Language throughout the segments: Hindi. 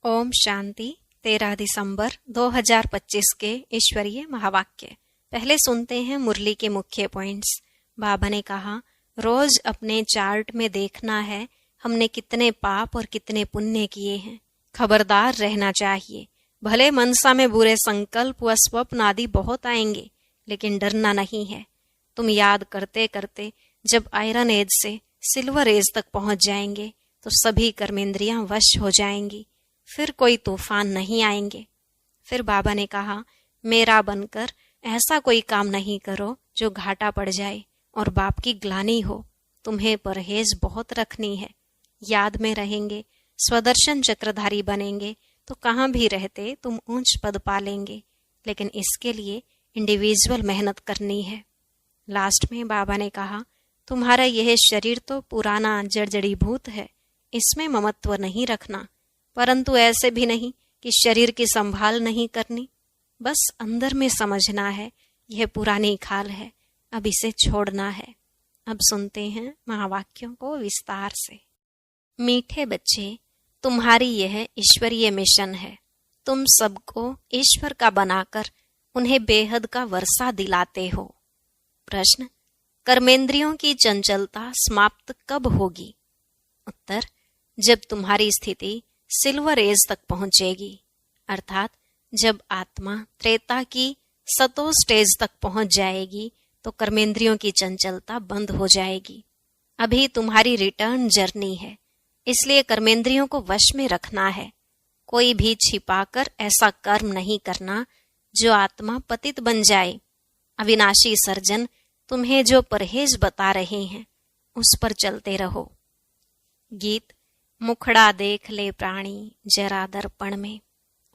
ओम शांति। 13 दिसंबर 2025 के ईश्वरीय महावाक्य। पहले सुनते हैं मुरली के मुख्य पॉइंट्स। बाबा ने कहा, रोज अपने चार्ट में देखना है हमने कितने पाप और कितने पुण्य किए हैं। खबरदार रहना चाहिए। भले मनसा में बुरे संकल्प व स्वप्न आदि बहुत आएंगे, लेकिन डरना नहीं है। तुम याद करते करते जब आयरन एज से सिल्वर एज तक पहुंच जाएंगे तो सभी कर्मेंद्रियां वश हो जाएंगी, फिर कोई तूफान नहीं आएंगे। फिर बाबा ने कहा, मेरा बनकर ऐसा कोई काम नहीं करो जो घाटा पड़ जाए और बाप की ग्लानि हो। तुम्हें परहेज बहुत रखनी है। याद में रहेंगे, स्वदर्शन चक्रधारी बनेंगे तो कहाँ भी रहते तुम ऊंच पद पा लेंगे, लेकिन इसके लिए इंडिविजुअल मेहनत करनी है। लास्ट में बाबा ने कहा, तुम्हारा यह शरीर तो पुराना जड़जड़ीभूत है, इसमें ममत्व नहीं रखना, परंतु ऐसे भी नहीं कि शरीर की संभाल नहीं करनी। बस अंदर में समझना है यह पुरानी खाल है, अब इसे छोड़ना है। अब सुनते हैं महावाक्यों को विस्तार से। मीठे बच्चे, तुम्हारी यह ईश्वरीय मिशन है। तुम सबको ईश्वर का बनाकर उन्हें बेहद का वर्षा दिलाते हो। प्रश्न, कर्मेंद्रियों की चंचलता समाप्त कब होगी? उत्तर, जब तुम्हारी स्थिति सिल्वर एज तक पहुंचेगी, अर्थात जब आत्मा त्रेता की सतो स्टेज तक पहुंच जाएगी तो कर्मेंद्रियों की चंचलता बंद हो जाएगी। अभी तुम्हारी रिटर्न जर्नी है, इसलिए कर्मेंद्रियों को वश में रखना है। कोई भी छिपाकर ऐसा कर्म नहीं करना जो आत्मा पतित बन जाए। अविनाशी सर्जन तुम्हें जो परहेज बता रहे हैं उस पर चलते रहो। गीत, मुखड़ा देख ले प्राणी जरा दर्पण में।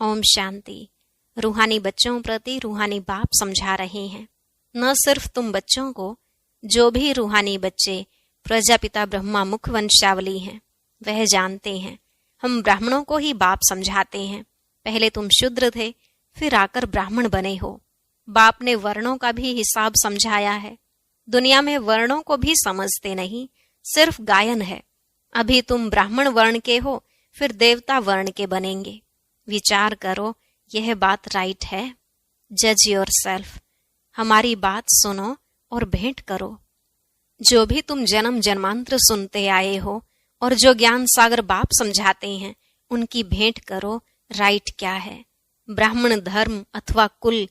ओम शांति। रूहानी बच्चों प्रति रूहानी बाप समझा रहे हैं। न सिर्फ तुम बच्चों को, जो भी रूहानी बच्चे प्रजापिता ब्रह्मा मुख वंशावली हैं वह जानते हैं। हम ब्राह्मणों को ही बाप समझाते हैं। पहले तुम शूद्र थे, फिर आकर ब्राह्मण बने हो। बाप ने वर्णों का भी हिसाब समझाया है। दुनिया में वर्णों को भी समझते नहीं, सिर्फ गायन है। अभी तुम ब्राह्मण वर्ण के हो, फिर देवता वर्ण के बनेंगे। विचार करो, यह बात राइट है? जज योर सेल्फ। हमारी बात सुनो और भेंट करो। जो भी तुम जन्म जन्मांतर सुनते आए हो और जो ज्ञान सागर बाप समझाते हैं, उनकी भेंट करो। राइट क्या है? ब्राह्मण धर्म अथवा कुल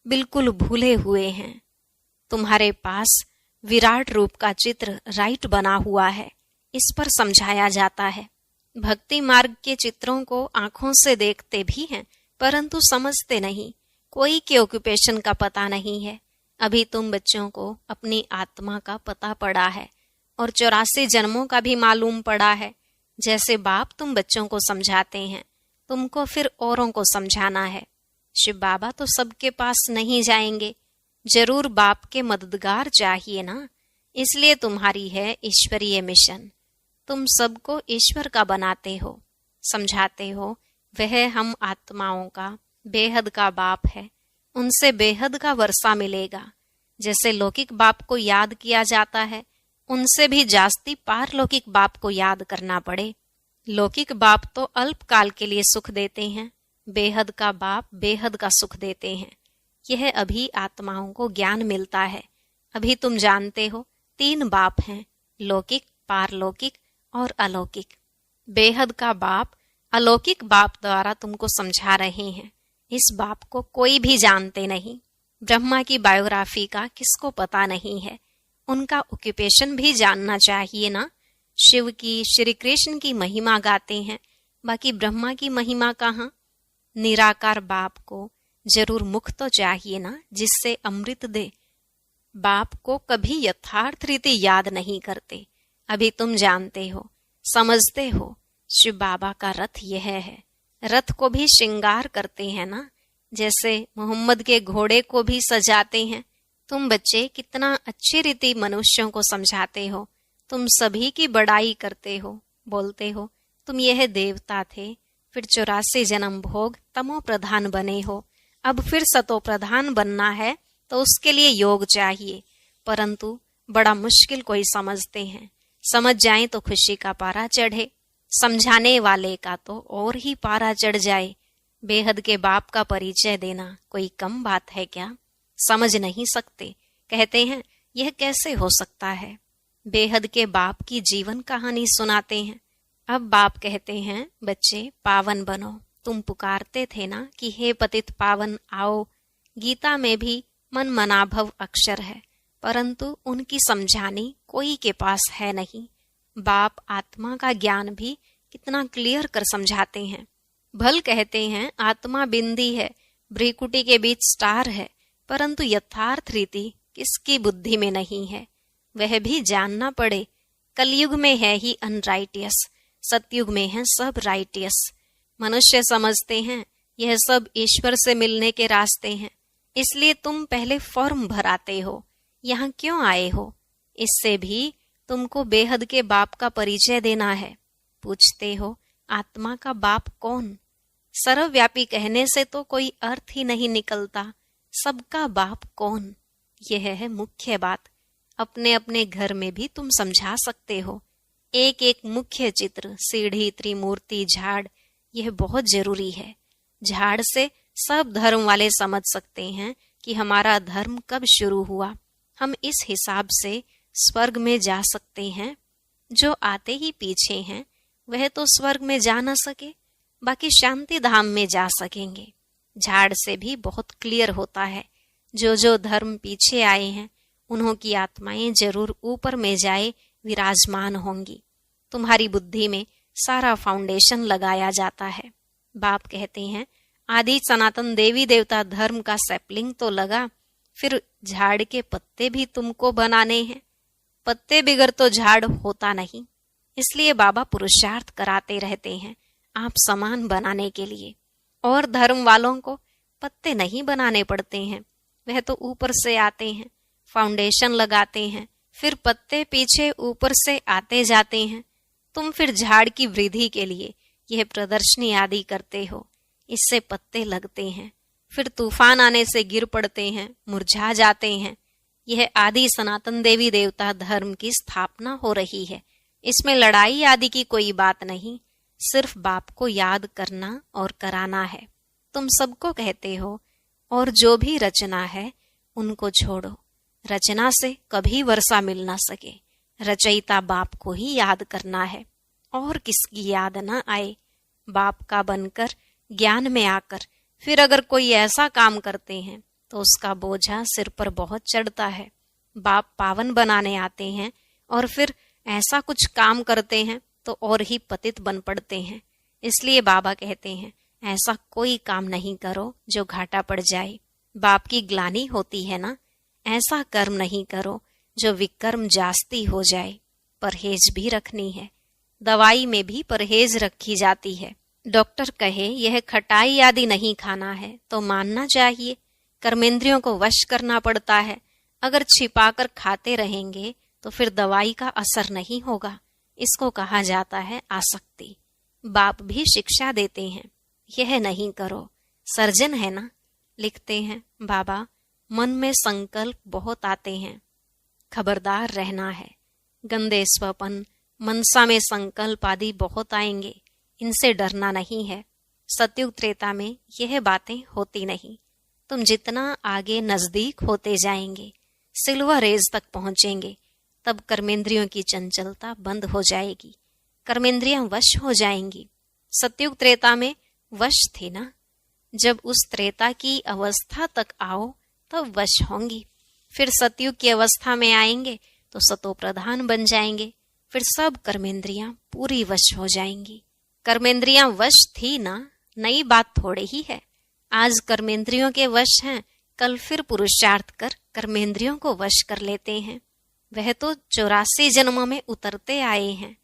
बिल्कुल भूले हुए हैं। तुम्हारे पास विराट रूप का चित्र राइट बना हुआ है, इस पर समझाया जाता है। भक्ति मार्ग के चित्रों को आंखों से देखते भी हैं, परंतु समझते नहीं। कोई के ऑक्यूपेशन का पता नहीं है। अभी तुम बच्चों को अपनी आत्मा का पता पड़ा है और 84 जन्मों का भी मालूम पड़ा है। जैसे बाप तुम बच्चों को समझाते हैं, तुमको फिर औरों को समझाना है। शिव बाबा तो सबके पास नहीं जाएंगे, जरूर बाप के मददगार चाहिए ना। इसलिए तुम्हारी है ईश्वरीय मिशन। तुम सबको ईश्वर का बनाते हो, समझाते हो। वह हम आत्माओं का बेहद का बाप है, उनसे बेहद का वर्षा मिलेगा। जैसे लौकिक बाप को याद किया जाता है, उनसे भी जास्ती पारलौकिक बाप को याद करना पड़े। लौकिक बाप तो अल्पकाल के लिए सुख देते हैं, बेहद का बाप बेहद का सुख देते हैं। यह अभी आत्माओं को ज्ञान मिलता है। अभी तुम जानते हो 3 बाप हैं, लौकिक, पारलौकिक और अलौकिक। बेहद का बाप अलौकिक बाप द्वारा तुमको समझा रहे हैं। इस बाप को कोई भी जानते नहीं। ब्रह्मा की बायोग्राफी का किसको पता नहीं है? उनका ऑक्यूपेशन भी जानना चाहिए ना। शिव की, श्री कृष्ण की महिमा गाते हैं, बाकी ब्रह्मा की महिमा कहाँ? निराकार बाप को जरूर मुख तो चाहिए ना, जिससे अमृत दे। बाप को कभी यथार्थ रीति याद नहीं करते। अभी तुम जानते हो, समझते हो। शिव बाबा का रथ यह है। रथ को भी श्रृंगार करते हैं ना, जैसे मोहम्मद के घोड़े को भी सजाते हैं। तुम बच्चे कितना अच्छी रीति मनुष्यों को समझाते हो। तुम सभी की बड़ाई करते हो, बोलते हो तुम यह देवता थे, फिर 84 जन्म भोग तमो प्रधान बने हो, अब फिर सतो प्रधान बनना है तो उसके लिए योग चाहिए। परंतु बड़ा मुश्किल कोई समझते हैं। समझ जाएं तो खुशी का पारा चढ़े। समझाने वाले का तो और ही पारा चढ़ जाए। बेहद के बाप का परिचय देना कोई कम बात है क्या? समझ नहीं सकते, कहते हैं यह कैसे हो सकता है। बेहद के बाप की जीवन कहानी सुनाते हैं। अब बाप कहते हैं, बच्चे पावन बनो। तुम पुकारते थे ना कि हे पतित पावन आओ। गीता में भी मन मनाभव अक्षर है, परंतु उनकी समझानी कोई के पास है नहीं। बाप आत्मा का ज्ञान भी कितना क्लियर कर समझाते हैं। भल कहते हैं आत्मा बिंदी है, भ्रिकुटी के बीच स्टार है, परंतु यथार्थ रीति किसकी बुद्धि में नहीं है, वह भी जानना पड़े। कलयुग में है ही अनराइटियस, सतयुग में है सब राइटियस। मनुष्य समझते हैं यह सब ईश्वर से मिलने के रास्ते हैं, इसलिए तुम पहले फॉर्म भराते हो। यहाँ क्यों आए हो? इससे भी तुमको बेहद के बाप का परिचय देना है। पूछते हो आत्मा का बाप कौन? सर्वव्यापी कहने से तो कोई अर्थ ही नहीं निकलता। सबका बाप कौन, यह है मुख्य बात। अपने अपने घर में भी तुम समझा सकते हो। एक एक मुख्य चित्र, सीढ़ी, त्रिमूर्ति, झाड़, यह बहुत जरूरी है। झाड़ से सब धर्म वाले समझ सकते हैं कि हमारा धर्म कब शुरू हुआ। हम इस हिसाब से स्वर्ग में जा सकते हैं। जो आते ही पीछे हैं वह तो स्वर्ग में जा न सके, बाकी शांति धाम में जा सकेंगे। झाड़ से भी बहुत क्लियर होता है। जो जो धर्म पीछे आए हैं उन्हों की आत्माएं जरूर ऊपर में जाए विराजमान होंगी। तुम्हारी बुद्धि में सारा फाउंडेशन लगाया जाता है। बाप कहते हैं आदि सनातन देवी देवता धर्म का सैपलिंग तो लगा, फिर झाड़ के पत्ते भी तुमको बनाने हैं। पत्ते बिगर तो झाड़ होता नहीं, इसलिए बाबा पुरुषार्थ कराते रहते हैं आप समान बनाने के लिए। और धर्म वालों को पत्ते नहीं बनाने पड़ते हैं, वह तो ऊपर से आते हैं, फाउंडेशन लगाते हैं, फिर पत्ते पीछे ऊपर से आते जाते हैं। तुम फिर झाड़ की वृद्धि के लिए यह प्रदर्शनी आदि करते हो, इससे पत्ते लगते हैं, फिर तूफान आने से गिर पड़ते हैं, मुरझा जाते हैं। यह आदि सनातन देवी देवता धर्म की स्थापना हो रही है। इसमें लड़ाई आदि की कोई बात नहीं, सिर्फ बाप को याद करना और कराना है। तुम सबको कहते हो और जो भी रचना है उनको छोड़ो। रचना से कभी वर्षा मिल ना सके, रचयिता बाप को ही याद करना है और किसकी याद ना आए। बाप का बनकर ज्ञान में आकर फिर अगर कोई ऐसा काम करते हैं तो उसका बोझा सिर पर बहुत चढ़ता है। बाप पावन बनाने आते हैं और फिर ऐसा कुछ काम करते हैं तो और ही पतित बन पड़ते हैं। इसलिए बाबा कहते हैं ऐसा कोई काम नहीं करो जो घाटा पड़ जाए। बाप की ग्लानि होती है ना, ऐसा कर्म नहीं करो जो विकर्म जास्ती हो जाए। परहेज भी रखनी है, दवाई में भी परहेज रखी जाती है। डॉक्टर कहे यह खटाई आदि नहीं खाना है तो मानना चाहिए। कर्मेंद्रियों को वश करना पड़ता है। अगर छिपाकर खाते रहेंगे तो फिर दवाई का असर नहीं होगा। इसको कहा जाता है आसक्ति। बाप भी शिक्षा देते हैं, यह नहीं करो। सर्जन है ना, लिखते हैं बाबा मन में संकल्प बहुत आते हैं, खबरदार रहना है। गंदे स्वपन, मनसा में संकल्प आदि बहुत आएंगे, इनसे डरना नहीं है। सतयुग त्रेता में यह बातें होती नहीं। तुम जितना आगे नजदीक होते जाएंगे, सिल्वर एज तक पहुंचेंगे, तब कर्मेंद्रियों की चंचलता बंद हो जाएगी, कर्मेंद्रियां वश हो जाएंगी। सतयुग त्रेता में वश थी ना, जब उस त्रेता की अवस्था तक आओ तब वश होंगी। फिर सतयुग की अवस्था में आएंगे तो सतो प्रधान बन जाएंगे, फिर सब कर्मेंद्रियां पूरी वश हो जाएंगी। कर्मेंद्रियां वश थी ना, नई बात थोड़ी ही है। आज कर्मेंद्रियों के वश हैं, कल फिर पुरुषार्थ कर कर्मेंद्रियों को वश कर लेते हैं। वह तो 84 जन्मों में उतरते आए हैं।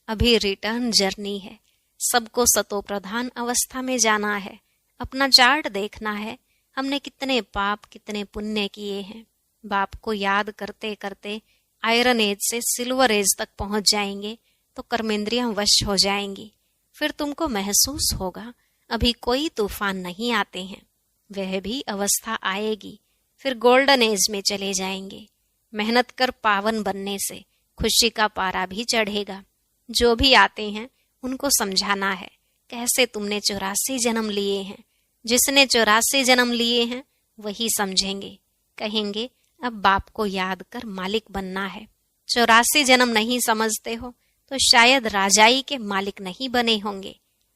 अभी रिटर्न जर्नी है। सबको सतो प्रधान अवस्था में जाना है। अपना चार्ट देखना है, हमने कितने पाप कितने पुण्य किए हैं। बाप को याद करते करते आयरन एज से सिल्वर एज तक पहुंच जाएंगे तो कर्मेंद्रियां वश हो जाएंगी। फिर तुमको महसूस होगा अभी कोई तूफान नहीं आते हैं। वह भी अवस्था आएगी, फिर गोल्डन एज में चले जाएंगे। मेहनत कर पावन बनने से खुशी का पारा भी चढ़ेगा। जो भी आते हैं उनको समझाना है कैसे तुमने 84 जन्म लिए हैं। जिसने 84 जन्म लिए हैं वही समझेंगे, कहेंगे अब बाप को याद कर मालिक बनना है। 84 जन्म नहीं समझते हो तो शायद राजाई के मालिक नहीं बने होंगे।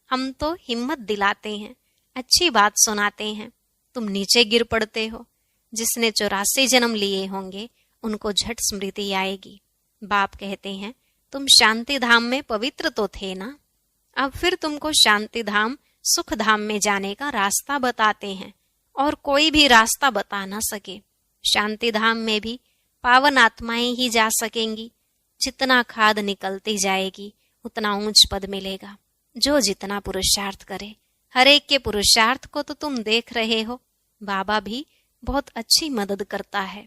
हम तो हिम्मत दिलाते हैं, अच्छी बात सुनाते हैं, तुम नीचे गिर पड़ते हो। जिसने 84 जन्म लिए होंगे उनको झट स्मृति आएगी। बाप कहते हैं तुम शांति धाम में पवित्र तो थे ना, अब फिर तुमको शांति धाम सुख धाम में जाने का रास्ता बताते हैं और कोई भी रास्ता बता न सके। शांति धाम में भी पावन आत्माएं ही जा सकेंगी। जितना खाद निकलती जाएगी उतना ऊंच पद मिलेगा। जो जितना पुरुषार्थ करे, हर एक के पुरुषार्थ को तो तुम देख रहे हो। बाबा भी बहुत अच्छी मदद करता है।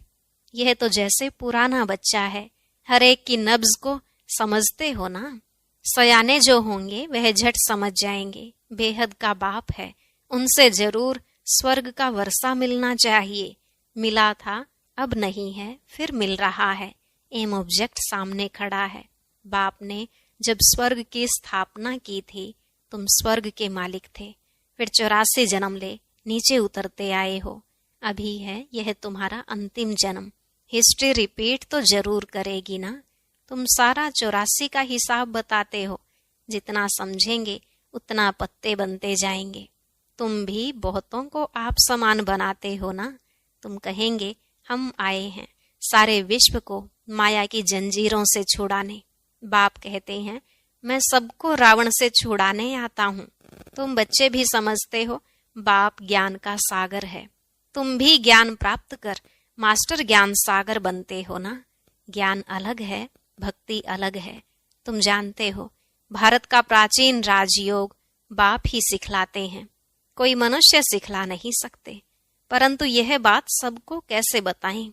यह तो जैसे पुराना बच्चा है, हर एक की नब्ज को समझते हो ना। सयाने जो होंगे वह झट समझ जाएंगे बेहद का बाप है, उनसे जरूर स्वर्ग का वर्षा मिलना चाहिए। मिला था, अब नहीं है, फिर मिल रहा है। एम ऑब्जेक्ट सामने खड़ा है। बाप ने जब स्वर्ग की स्थापना की थी तुम स्वर्ग के मालिक थे, फिर 84 जन्म ले नीचे उतरते आए हो। अभी है यह तुम्हारा अंतिम जन्म। हिस्ट्री रिपीट तो जरूर करेगी ना। तुम सारा 84 का हिसाब बताते हो। जितना समझेंगे उतना पत्ते बनते जाएंगे। तुम भी बहुतों को आप समान बनाते हो ना। तुम कहेंगे हम आए हैं सारे विश्व को माया की जंजीरों से छुड़ाने। बाप कहते हैं मैं सबको रावण से छुड़ाने आता हूँ। तुम बच्चे भी समझते हो बाप ज्ञान का सागर है। तुम भी ज्ञान प्राप्त कर मास्टर ज्ञान सागर बनते हो ना। ज्ञान अलग है, भक्ति अलग है। तुम जानते हो भारत का प्राचीन राजयोग बाप ही सिखलाते हैं, कोई मनुष्य सिखला नहीं सकते। परंतु यह बात सबको कैसे बताएं।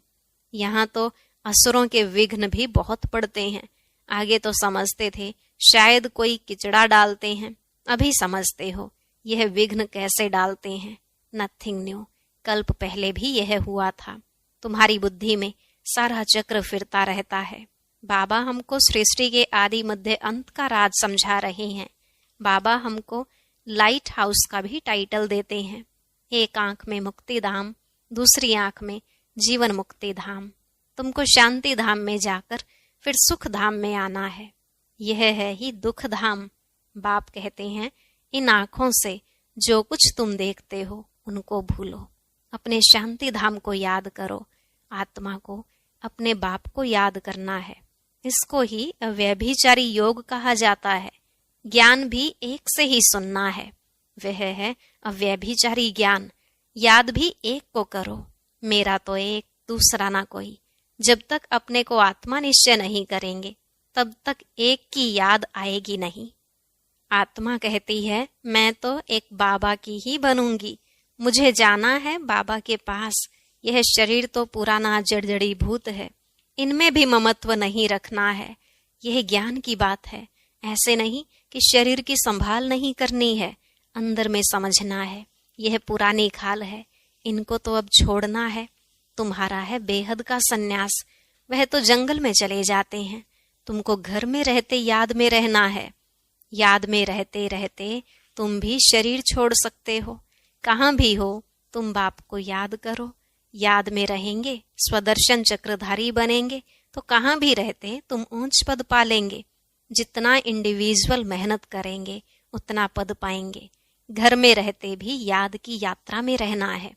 यहाँ तो असुरों के विघ्न भी बहुत पड़ते हैं। आगे तो समझते थे शायद कोई किचड़ा डालते हैं, अभी समझते हो यह विघ्न कैसे डालते हैं। नथिंग न्यू, कल्प पहले भी यह हुआ था। तुम्हारी बुद्धि में सारा चक्र फिरता रहता है। बाबा हमको सृष्टि के आदि मध्य अंत का राज समझा रहे हैं। बाबा हमको लाइट हाउस का भी टाइटल देते हैं। एक आंख में मुक्ति धाम, दूसरी आंख में जीवन मुक्ति धाम। तुमको शांति धाम में जाकर फिर सुख धाम में आना है। यह है ही दुख धाम। बाप कहते हैं इन आंखों से जो कुछ तुम देखते हो उनको भूलो, अपने शांति धाम को याद करो। आत्मा को अपने बाप को याद करना है। इसको ही अव्यभिचारी योग कहा जाता है। ज्ञान भी एक से ही सुनना है, वह है अव्यभिचारी ज्ञान। याद भी एक को करो, मेरा तो एक, दूसरा ना कोई। जब तक अपने को आत्मा निश्चय नहीं करेंगे तब तक एक की याद आएगी नहीं। आत्मा कहती है मैं तो एक बाबा की ही बनूंगी, मुझे जाना है बाबा के पास। यह शरीर तो पुराना जड़जड़ी भूत है, इनमें भी ममत्व नहीं रखना है। यह ज्ञान की बात है। ऐसे नहीं कि शरीर की संभाल नहीं करनी है, अंदर में समझना है यह पुरानी खाल है, इनको तो अब छोड़ना है। तुम्हारा है बेहद का सन्यास, वह तो जंगल में चले जाते हैं। तुमको घर में रहते याद में रहना है। याद में रहते रहते तुम भी शरीर छोड़ सकते हो। कहाँ भी हो तुम बाप को याद करो। याद में रहेंगे स्वदर्शन चक्रधारी बनेंगे तो कहाँ भी रहते तुम ऊंच पद पा लेंगे। जितना इंडिविजुअल मेहनत करेंगे उतना पद पाएंगे। घर में रहते भी याद की यात्रा में रहना है।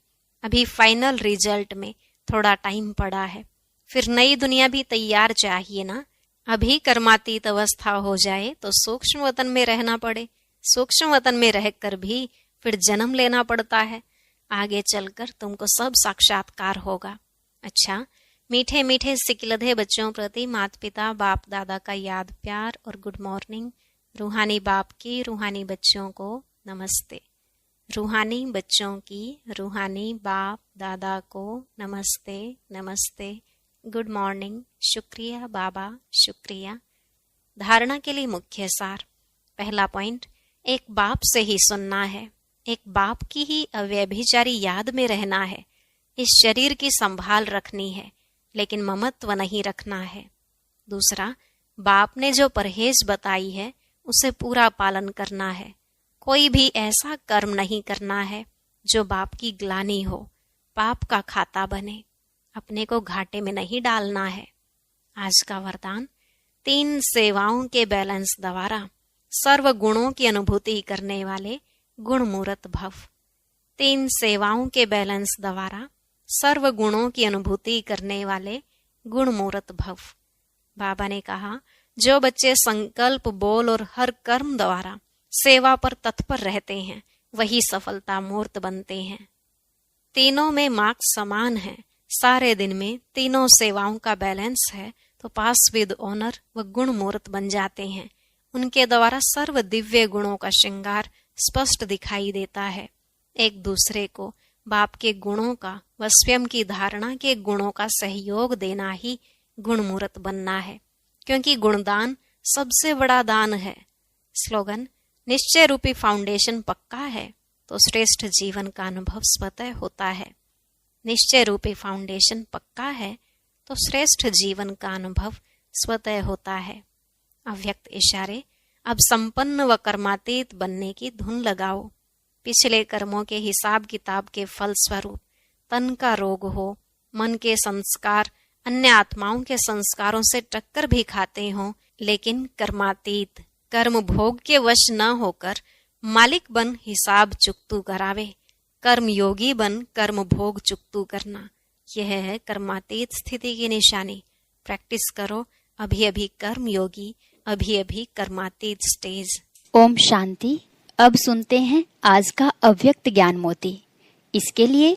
अभी फाइनल रिजल्ट में थोड़ा टाइम पड़ा है, फिर नई दुनिया भी तैयार चाहिए ना। अभी कर्मातीत अवस्था हो जाए तो सूक्ष्म वतन में रहना पड़े, सूक्ष्म वतन में रहकर भी फिर जन्म लेना पड़ता है। आगे चलकर तुमको सब साक्षात्कार होगा। अच्छा, मीठे मीठे सिकलधे बच्चों प्रति माता पिता बाप दादा का याद प्यार और गुड मॉर्निंग। रूहानी बाप की रूहानी बच्चों को नमस्ते। रूहानी बच्चों की रूहानी बाप दादा को नमस्ते नमस्ते, गुड मॉर्निंग, शुक्रिया बाबा, शुक्रिया। धारणा के लिए मुख्य सार। पहला पॉइंट, एक बाप से ही सुनना है, एक बाप की ही अव्यभिचारी याद में रहना है। इस शरीर की संभाल रखनी है लेकिन ममत्व नहीं रखना है। दूसरा, बाप ने जो परहेज बताई है उसे पूरा पालन करना है। कोई भी ऐसा कर्म नहीं करना है जो बाप की ग्लानि हो, पाप का खाता बने। अपने को घाटे में नहीं डालना है। आज का वरदान, 3 सेवाओं के बैलेंस द्वारा सर्व गुणों की अनुभूति करने वाले गुणमूर्त भव। 3 सेवाओं के बैलेंस द्वारा सर्व गुणों की अनुभूति करने वाले गुणमूर्त भव। बाबा ने कहा, जो बच्चे संकल्प, बोल और हर कर्म द्वारा सेवा पर तत्पर रहते हैं, वही सफलता मूर्त बनते हैं। तीनों में मार्क्स समान है। सारे दिन में तीनों सेवाओं का बैलेंस है तो पास विद ऑनर व गुण मूर्त बन जाते हैं। उनके द्वारा सर्व दिव्य गुणों का श्रृंगार स्पष्ट दिखाई देता है। एक दूसरे को बाप के गुणों का व स्वयं की धारणा के गुणों का सहयोग देना ही गुणमूर्त बनना है, क्योंकि गुणदान सबसे बड़ा दान है। स्लोगन, निश्चय रूपी फाउंडेशन पक्का है तो श्रेष्ठ जीवन का अनुभव स्वतः होता है। निश्चय रूपी फाउंडेशन पक्का है तो श्रेष्ठ जीवन का अनुभव स्वतः होता है। अव्यक्त इशारे, अब संपन्न व कर्मातीत बनने की धुन लगाओ। पिछले कर्मों के हिसाब किताब के फल स्वरूप तन का रोग हो, मन के संस्कार अन्य आत्माओं के संस्कारों से टक्कर भी खाते हों, लेकिन कर्मातीत, कर्म भोग के वश न होकर मालिक बन हिसाब चुकतू करावे। कर्म योगी बन कर्म भोग चुकतू करना, यह है कर्मातीत स्थिति की निशानी। प्रैक्टिस करो। अभी अभी कर्म योगी, अभी अभी कर्मातीत स्टेज। ओम शांति। अब सुनते हैं आज का अव्यक्त ज्ञान मोती। इसके लिए